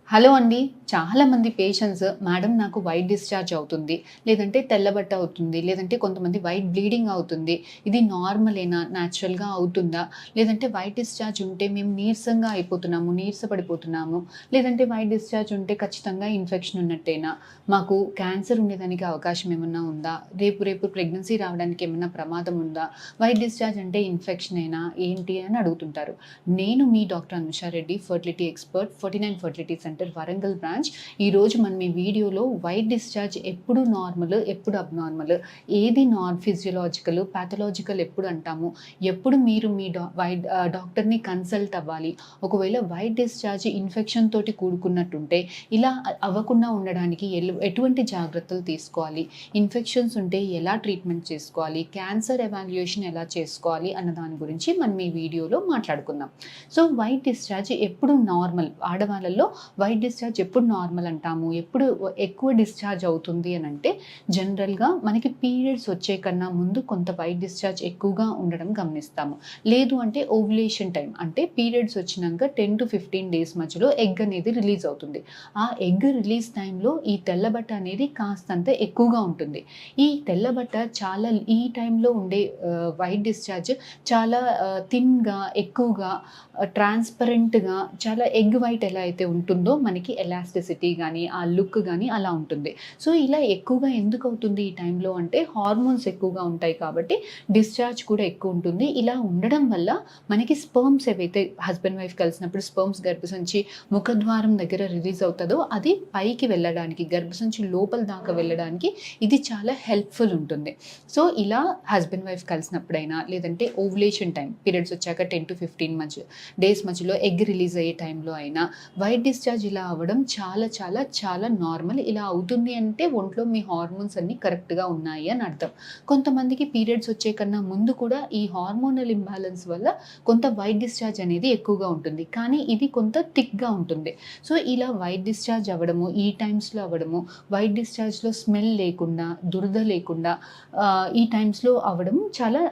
Hello అండి. చాలామంది patients madam నాకు వైట్ డిశ్చార్జ్ అవుతుంది, లేదంటే తెల్లబట్ట అవుతుంది, లేదంటే కొంతమంది వైట్ బ్లీడింగ్ అవుతుంది. ఇది నార్మలేనా? న్యాచురల్‌గా అవుతుందా? లేదంటే వైట్ డిశ్చార్జ్ ఉంటే మేము నీరసంగా అయిపోతున్నాము, నీరసపడిపోతున్నాము. లేదంటే వైట్ డిశ్చార్జ్ ఉంటే ఖచ్చితంగా ఇన్ఫెక్షన్ ఉన్నట్టేనా? మాకు క్యాన్సర్ ఉండేదానికి అవకాశం ఏమన్నా ఉందా? రేపు రేపు ప్రెగ్నెన్సీ రావడానికి ఏమన్నా ప్రమాదం ఉందా? వైట్ డిశ్చార్జ్ అంటే ఇన్ఫెక్షనేనా? ఏంటి అని అడుగుతుంటారు. నేను మీ doctor Anusha Reddy, fertility expert, 49 fertility centre Warangal branch. ఈరోజు మనం ఈ వీడియోలో వైట్ డిశ్చార్జ్ ఎప్పుడు నార్మల్, ఎప్పుడు అబ్నార్మల్, ఏది ఫిజియోలాజికల్, పాథలాజికల్ ఎప్పుడు అంటాము, ఎప్పుడు మీరు మీ డాక్టర్ని కన్సల్ట్ అవ్వాలి, ఒకవేళ వైట్ డిశ్చార్జ్ ఇన్ఫెక్షన్ తోటి కూడుకున్నట్టుంటే ఇలా అవ్వకుండా ఉండడానికి ఎటువంటి జాగ్రత్తలు తీసుకోవాలి, ఇన్ఫెక్షన్స్ ఉంటే ఎలా ట్రీట్మెంట్ చేసుకోవాలి, క్యాన్సర్ ఎవాల్యుయేషన్ ఎలా చేసుకోవాలి అన్న దాని గురించి మనం ఈ వీడియోలో మాట్లాడుకుందాం. సో వైట్ డిశ్చార్జ్ ఎప్పుడు నార్మల్, ఆడవాళ్ళలో వైట్ డిశ్చార్జ్ ఎప్పుడు నార్మల్ అంటాము, ఎప్పుడు ఎక్కువ డిశ్చార్జ్ అవుతుంది అని అంటే జనరల్గా మనకి పీరియడ్స్ వచ్చే కన్నా ముందు కొంత వైట్ డిశ్చార్జ్ ఎక్కువగా ఉండడం గమనిస్తాము. లేదు అంటే ఓవ్యులేషన్ టైం, అంటే పీరియడ్స్ వచ్చినాక 10 to 15 డేస్ మధ్యలో ఎగ్ అనేది రిలీజ్ అవుతుంది. ఆ ఎగ్ రిలీజ్ టైంలో ఈ తెల్లబట్ట అనేది కాస్తంత ఎక్కువగా ఉంటుంది. ఈ తెల్లబట్ట చాలా ఈ టైంలో ఉండే వైట్ డిశ్చార్జ్ చాలా థిన్గా, ఎక్కువగా, ట్రాన్స్పరెంట్గా, చాలా ఎగ్ వైట్ ఎలా అయితే ఉంటుందో మనకి ఎలాస్టిసిటీ కానీ ఆ లుక్ కానీ అలా ఉంటుంది. సో ఇలా ఎక్కువగా ఎందుకు అవుతుంది ఈ టైంలో అంటే హార్మోన్స్ ఎక్కువగా ఉంటాయి కాబట్టి డిశ్చార్జ్ కూడా ఎక్కువ ఉంటుంది. ఇలా ఉండడం వల్ల మనకి స్పర్మ్స్ ఏవైతే హస్బెండ్ వైఫ్ కలిసినప్పుడు స్పర్మ్స్ గర్భసంచి ముఖద్వారం దగ్గర రిలీజ్ అవుతుందో అది పైకి వెళ్ళడానికి, గర్భసంచి లోపల దాకా వెళ్ళడానికి ఇది చాలా హెల్ప్ఫుల్ ఉంటుంది. సో ఇలా హస్బెండ్ వైఫ్ కలిసినప్పుడైనా, లేదంటే ఓవ్యులేషన్ టైం, పీరియడ్స్ వచ్చాక 10 to 15 డేస్ మధ్యలో ఎగ్ రిలీజ్ అయ్యే టైంలో అయినా వైట్ డిశ్చార్జ్ ఇలా అవ్వడం చాలా చాలా చాలా నార్మల్. ఇలా అవుతుంది అంటే ఒంట్లో మీ హార్మోన్స్ అన్నీ కరెక్ట్గా ఉన్నాయి అని అర్థం. కొంతమందికి పీరియడ్స్ వచ్చే కన్నా ముందు కూడా ఈ హార్మోనల్ ఇంబ్యాలెన్స్ వల్ల కొంత వైట్ డిశ్చార్జ్ అనేది ఎక్కువగా ఉంటుంది, కానీ ఇది కొంత థిక్గా ఉంటుంది. సో ఇలా వైట్ డిశ్చార్జ్ అవ్వడము, ఈ టైమ్స్లో అవ్వడము, వైట్ డిశ్చార్జ్లో స్మెల్ లేకుండా, దురద లేకుండా ఈ టైమ్స్లో అవ్వడం చాలా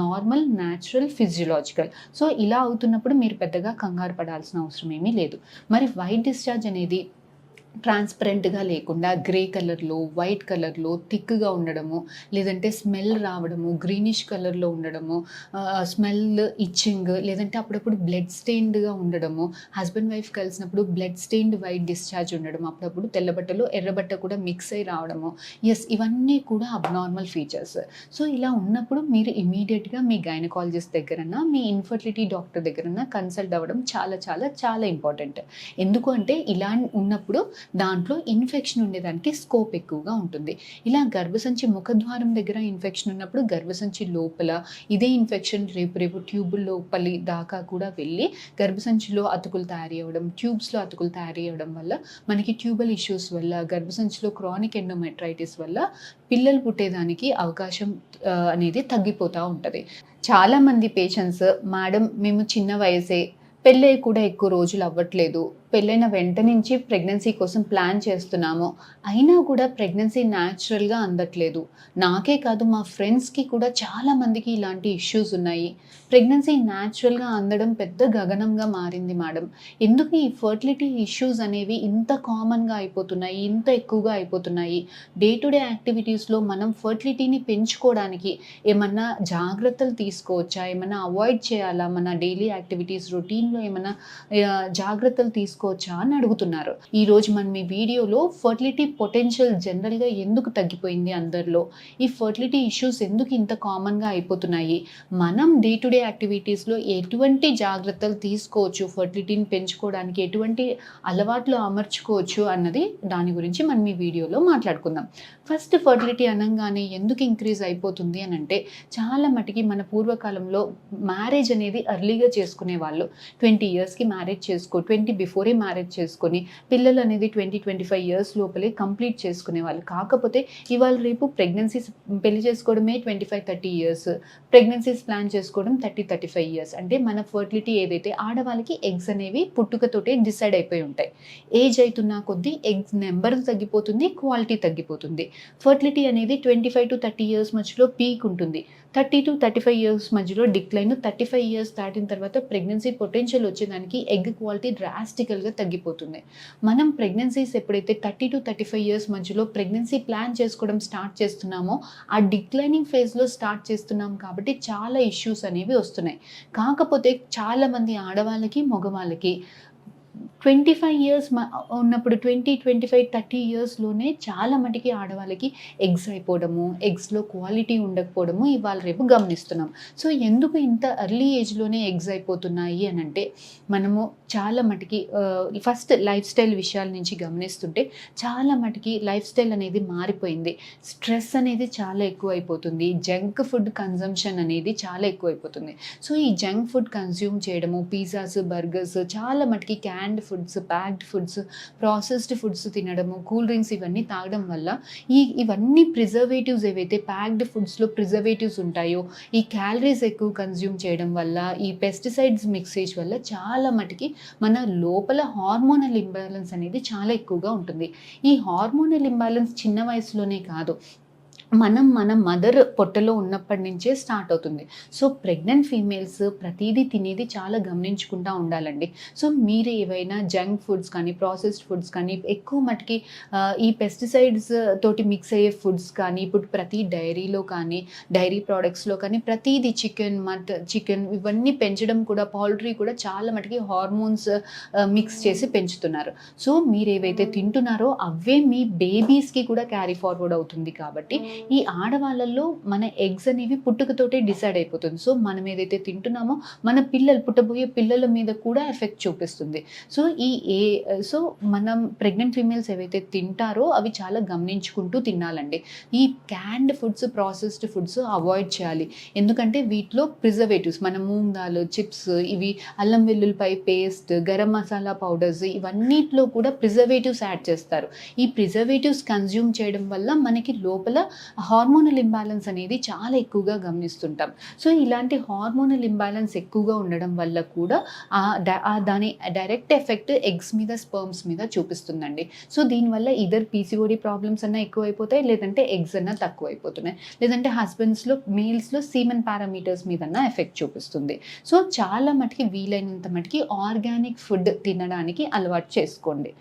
నార్మల్, న్యాచురల్, ఫిజియోలాజికల్. సో ఇలా అవుతున్నప్పుడు మీరు పెద్దగా కంగారు పడాల్సిన అవసరం ఏమీ లేదు. మరి వైట్ డిశ్చార్జ్ అనేది ట్రాన్స్పరెంట్గా లేకుండా గ్రే కలర్లో, వైట్ కలర్లో థిక్గా ఉండడము, లేదంటే స్మెల్ రావడము, గ్రీనిష్ కలర్లో ఉండడము, స్మెల్ ఇచ్చింగ్, లేదంటే అప్పుడప్పుడు బ్లడ్ స్టెయిన్డ్గా ఉండడము, హస్బెండ్ వైఫ్ కలిసినప్పుడు బ్లడ్ స్టెయిన్డ్ వైట్ డిశ్చార్జ్ ఉండడం, అప్పుడప్పుడు తెల్లబట్టలో ఎర్రబట్ట కూడా మిక్స్ అయి రావడము, ఇవన్నీ కూడా అబ్నార్మల్ ఫీచర్స్. సో ఇలా ఉన్నప్పుడు మీరు ఇమీడియట్గా మీ గైనకాలజిస్ట్ దగ్గరన్నా, మీ ఇన్ఫర్టిలిటీ డాక్టర్ దగ్గరన్నా కన్సల్ట్ అవ్వడం చాలా చాలా చాలా ఇంపార్టెంట్. ఎందుకు అంటే ఇలా ఉన్నప్పుడు దాంట్లో ఇన్ఫెక్షన్ ఉండేదానికి స్కోప్ ఎక్కువగా ఉంటుంది. ఇలా గర్భసంచి ముఖద్వారం దగ్గర ఇన్ఫెక్షన్ ఉన్నప్పుడు గర్భసంచి లోపల ఇదే ఇన్ఫెక్షన్ రేపు రేపు ట్యూబుల్ లోపలి దాకా కూడా వెళ్ళి గర్భసంచిలో అతుకులు తయారీ అవ్వడం, ట్యూబ్స్లో అతుకులు తయారీ అవ్వడం వల్ల మనకి ట్యూబల్ ఇష్యూస్ వల్ల, గర్భసంచిలో క్రానిక్ ఎండోమెట్రైటిస్ వల్ల పిల్లలు పుట్టేదానికి అవకాశం అనేది తగ్గిపోతూ ఉంటుంది. చాలామంది పేషెంట్స్ మేడం మేము చిన్న వయసే, పెళ్ళై కూడా ఎక్కువ రోజులు అవ్వట్లేదు, పెళ్ళైన వెంట నుంచి ప్రెగ్నెన్సీ కోసం ప్లాన్ చేస్తున్నాము, అయినా కూడా ప్రెగ్నెన్సీ న్యాచురల్గా అందట్లేదు, నాకే కాదు మా ఫ్రెండ్స్కి కూడా చాలామందికి ఇలాంటి ఇష్యూస్ ఉన్నాయి, ప్రెగ్నెన్సీ న్యాచురల్గా అందడం పెద్ద గగనంగా మారింది మేడం, ఎందుకు ఈ ఫర్టిలిటీ ఇష్యూస్ అనేవి ఇంత కామన్గా అయిపోతున్నాయి, ఇంత ఎక్కువగా అయిపోతున్నాయి, డే టు డే యాక్టివిటీస్లో మనం ఫర్టిలిటీని పెంచుకోవడానికి ఏమన్నా జాగ్రత్తలు తీసుకోవచ్చా, ఏమన్నా అవాయిడ్ చేయాలా, మన డైలీ యాక్టివిటీస్ రొటీన్లో ఏమన్నా జాగ్రత్తలు తీసుకోవచ్చా అని అడుగుతున్నారు. ఈరోజు మనం ఈ వీడియోలో ఫర్టిలిటీ పొటెన్షియల్ జనరల్గా ఎందుకు తగ్గిపోయింది అందరిలో, ఈ ఫర్టిలిటీ ఇష్యూస్ ఎందుకు ఇంత కామన్గా అయిపోతున్నాయి, మనం డే టు డే యాక్టివిటీస్లో ఎటువంటి జాగ్రత్తలు తీసుకోవచ్చు, ఫర్టిలిటీని పెంచుకోవడానికి ఎటువంటి అలవాట్లు అమర్చుకోవచ్చు అన్నది దాని గురించి మనం ఈ వీడియోలో మాట్లాడుకుందాం. ఫస్ట్ ఫర్టిలిటీ అనగానే ఎందుకు ఇంక్రీజ్ అయిపోతుంది అని అంటే చాలా మటుకి మన పూర్వకాలంలో మ్యారేజ్ అనేది ఎర్లీగా చేసుకునే వాళ్ళు, 20 yearsకి మ్యారేజ్ 20 బిఫోరే మ్యారేజ్ చేసుకొని పిల్లలు అనేది 20-25 years లోపలే కంప్లీట్ చేసుకునే వాళ్ళు. కాకపోతే ఇవాళ రేపు ప్రెగ్నెన్సీస్ పెళ్లి చేసుకోవడమే 25-30 years, ప్రెగ్నెన్సీస్ ప్లాన్ చేసుకోవడం 30-35 years. అంటే మన ఫర్టిలిటీ ఏదైతే ఆడవాళ్ళకి ఎగ్స్ అనేవి పుట్టుకతోటే డిసైడ్ అయిపోయి ఉంటాయి. ఏజ్ అవుతున్న కొద్దీ ఎగ్స్ నెంబర్ తగ్గిపోతుంది, క్వాలిటీ తగ్గిపోతుంది. ఫర్టిలిటీ అనేది 25 to 30 years మధ్యలో పీక్ ఉంటుంది. 30-35 ఇయర్స్ మధ్యలో డిక్లైన్, 35 ఇయర్స్ దాటిన తర్వాత ప్రెగ్నెన్సీ పొటెన్షియల్ వచ్చేదానికి ఎగ్ క్వాలిటీ డ్రాస్టికల్‌గా తగ్గిపోతుంది. మనం ప్రెగ్నెన్సీస్ ఎప్పుడైతే 30-35 ఇయర్స్ మధ్యలో ప్రెగ్నెన్సీ ప్లాన్ చేసుకోవడం స్టార్ట్ చేస్తున్నామో, ఆ డిక్లైనింగ్ ఫేజ్‌లో స్టార్ట్ చేస్తున్నాం కాబట్టి చాలా ఇష్యూస్ అనేవి వస్తున్నాయి. కాకపోతే చాలామంది ఆడవాళ్ళకి, మగవాళ్ళకి 25 ఇయర్స్ ఉన్నప్పుడు 20, 25, 30 ఇయర్స్‌లోనే చాలా మటికి ఆడవాళ్ళకి ఎగ్స్ అయిపోవడము, ఎగ్స్‌లో క్వాలిటీ ఉండకపోవడము ఇవాళ రేపు గమనిస్తున్నాం. సో, ఎందుకు ఇంత ఎర్లీ ఏజ్‌లోనే ఎగ్స్ అయిపోతున్నాయి అనంటే, మనము చాలా మటికి ఫస్ట్ లైఫ్ స్టైల్ విషయాల నుంచి గమనిస్తుంటే, చాలా మటికి లైఫ్ స్టైల్ అనేది మారిపోయింది. స్ట్రెస్ అనేది చాలా ఎక్కువైపోతుంది. జంక్ ఫుడ్ కన్జంప్షన్ అనేది చాలా ఎక్కువైపోతుంది. సో, ఈ జంక్ ఫుడ్ కన్జ్యూమ్ చేయడము, పిజ్జాస్, బర్గర్స్ చాలా మటికి canned foods, packed foods, processed foods తినడము, కూల్ డ్రింక్స్ ఇవన్నీ తాగడం వల్ల ఇవన్నీ ప్రిజర్వేటివ్స్ ఏవైతే ప్యాక్డ్ ఫుడ్స్‌లో ప్రిజర్వేటివ్స్ ఉంటాయో, ఈ క్యాలరీస్ ఎక్కువ కన్జ్యూమ్ చేయడం వల్ల, ఈ పెస్టిసైడ్స్ మిక్సేజ్ వల్ల చాలా మటికి మన లోపల హార్మోనల్ ఇంబాలెన్స్ అనేది చాలా ఎక్కువగా ఉంటుంది. ఈ హార్మోనల్ ఇంబాలెన్స్ చిన్న వయసులోనే కాదు, మన మదర్ పొట్టలో ఉన్నప్పటి నుంచే స్టార్ట్ అవుతుంది. సో, ప్రెగ్నెంట్ ఫీమేల్స్ ప్రతీదీ తినేది చాలా గమనించుకుంటా ఉండాలండి. సో, మీరు ఏవైనా జంక్ ఫుడ్స్ కానీ, ప్రాసెస్డ్ ఫుడ్స్ కానీ, ఎక్కువ మటికి ఈ పెస్టిసైడ్స్ తోటి మిక్స్ అయ్యే ఫుడ్స్ కానీ, ఇప్పుడు ప్రతి డైరీలో కానీ, డైరీ ప్రొడక్ట్స్‌లో కానీ ప్రతీది చికెన్ ఇవన్నీ పెంచడం కూడా, పౌల్ట్రీ కూడా చాలా మటికి హార్మోన్స్ మిక్స్ చేసి పెంచుతున్నారు. సో, మీరేవైతే తింటున్నారో అవే మీ బేబీస్‌కి కూడా క్యారీ ఫార్వర్డ్ అవుతుంది కాబట్టి, ఈ ఆడవాళ్ళల్లో మన ఎగ్స్ అనేవి పుట్టుకతోటే డిసైడ్ అయిపోతుంది. సో, మనం ఏదైతే తింటున్నామో మన పుట్టబోయే పిల్లల మీద కూడా ఎఫెక్ట్ చూపిస్తుంది. సో, సో, మనం ప్రెగ్నెంట్ ఫీమేల్స్ ఏవైతే తింటారో అవి చాలా గమనించుకుంటూ తినాలండి. ఈ canned foods, processed foods avoid చేయాలి. ఎందుకంటే వీటిలో ప్రిజర్వేటివ్స్, మన మూంగ్ దాల్, చిప్స్, ఇవి అల్లం వెల్లుల్లిపాయ పేస్ట్, గరం మసాలా పౌడర్స్ ఇవన్నిట్లో కూడా ప్రిజర్వేటివ్స్ యాడ్ చేస్తారు. ఈ ప్రిజర్వేటివ్స్ కన్జ్యూమ్ చేయడం వల్ల మనకి లోపల హార్మోనల్ ఇంబాలెన్స్ అనేది చాలా ఎక్కువగా గమనిస్తుంటాం. సో, ఇలాంటి హార్మోనల్ ఇంబాలెన్స్ ఎక్కువగా ఉండడం వల్ల కూడా దాని డైరెక్ట్ ఎఫెక్ట్ ఎగ్స్ మీద, స్పెర్మ్స్ మీద చూపిస్తుందండి. సో, దీనివల్ల ఇదర్ పీసీఓడి ప్రాబ్లమ్స్ అన్నా ఎక్కువైపోతాయి, లేదంటే ఎగ్స్ అన్నా తక్కువైపోతున్నాయి, లేదంటే మేల్స్‌లో సీమెన్ పారామీటర్స్ మీదన్నా ఎఫెక్ట్ చూపిస్తుంది. సో, చాలా మటికి వీలైనంత మటికి ఆర్గానిక్ ఫుడ్ తినడానికి అలవాటు చేసుకోండి.